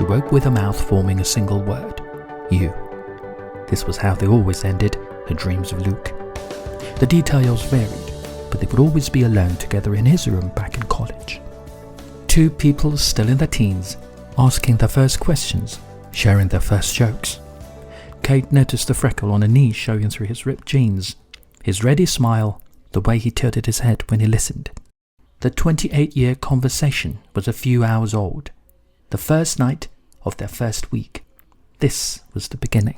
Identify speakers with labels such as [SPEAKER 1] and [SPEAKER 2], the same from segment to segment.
[SPEAKER 1] She woke with her mouth forming a single word. You. This was how they always ended her dreams of Luke. The details varied, but they would always be alone together in his room back in college. Two people still in their teens, asking their first questions, sharing their first jokes. Kate noticed the freckle on her knee showing through his ripped jeans, his ready smile, the way he tilted his head when he listened. The 28-year conversation was a few hours old. The first night of their first week. This was the beginning.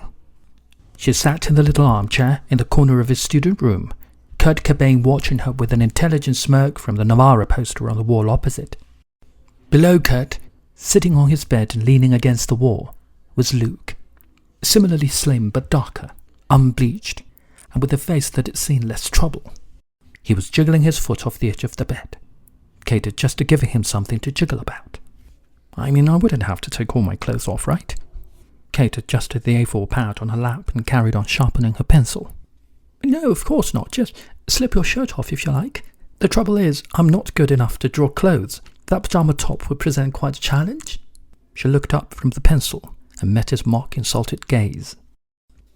[SPEAKER 1] She sat in the little armchair in the corner of his student room, Kurt Cobain watching her with an intelligent smirk from the Nirvana poster on the wall opposite. Below Kurt, sitting on his bed and leaning against the wall, was Luke. Similarly slim but darker, unbleached, and with a face that had seen less trouble. He was jiggling his foot off the edge of the bed. Kate had just given him something to jiggle about. I mean, I wouldn't have to take all my clothes off, right? Kate adjusted the A4 pad on her lap and carried on sharpening her pencil. No, of course not. Just slip your shirt off if you like. The trouble is, I'm not good enough to draw clothes. That pajama top would present quite a challenge. She looked up from the pencil and met his mock insulted gaze.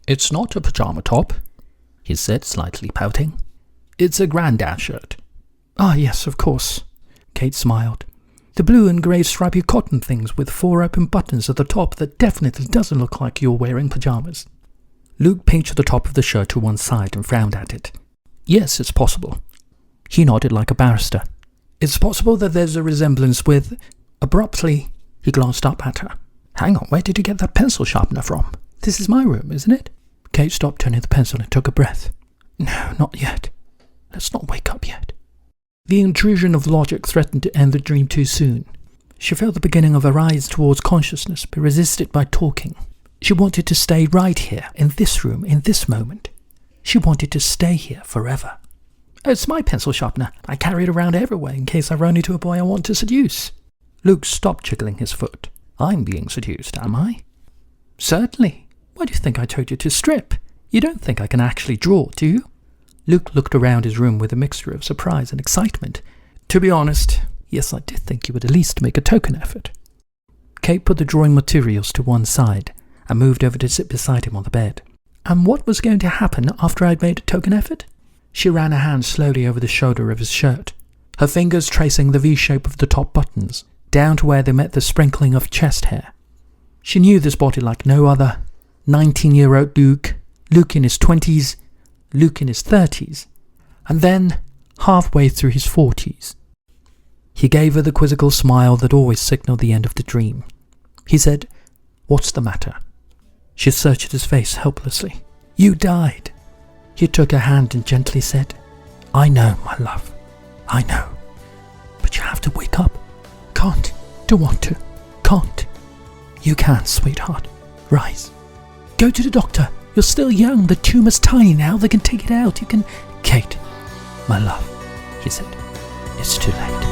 [SPEAKER 1] It's not a pajama top, he said, slightly pouting. It's a granddad shirt. Ah, yes, of course. Kate smiled. The blue and grey stripy cotton things with 4 open buttons at the top that definitely doesn't look like you're wearing pyjamas. Luke pinched the top of the shirt to one side and frowned at it. Yes, it's possible. He nodded like a barrister. It's possible that there's a resemblance with... Abruptly, he glanced up at her. Hang on, where did you get that pencil sharpener from? This is my room, isn't it? Kate stopped turning the pencil and took a breath. No, not yet. Let's not wake up yet. The intrusion of logic threatened to end the dream too soon. She felt the beginning of a rise towards consciousness, but resisted by talking. She wanted to stay right here, in this room, in this moment. She wanted to stay here forever. It's my pencil sharpener. I carry it around everywhere in case I run into a boy I want to seduce. Luke stopped jiggling his foot. I'm being seduced, am I? Certainly. Why do you think I told you to strip? You don't think I can actually draw, do you? Luke looked around his room with a mixture of surprise and excitement. To be honest, yes, I did think you would at least make a token effort. Kate put the drawing materials to one side and moved over to sit beside him on the bed. And what was going to happen after I'd made a token effort? She ran her hand slowly over the shoulder of his shirt, her fingers tracing the V-shape of the top buttons, down to where they met the sprinkling of chest hair. She knew this body like no other. 19-year-old Luke, Luke in his 20s, Luke in his 30s, and then halfway through his 40s. He gave her the quizzical smile that always signaled the end of the dream. He said, "What's the matter?" She searched his face helplessly. "You died." He took her hand and gently said, "I know, my love. I know. But you have to wake up. Can't. Don't want to. Can't. You can, sweetheart. Rise. Go to the doctor. You're still young. The tumour's tiny now. They can take it out. You can..." "Kate, my love," he said, "it's too late."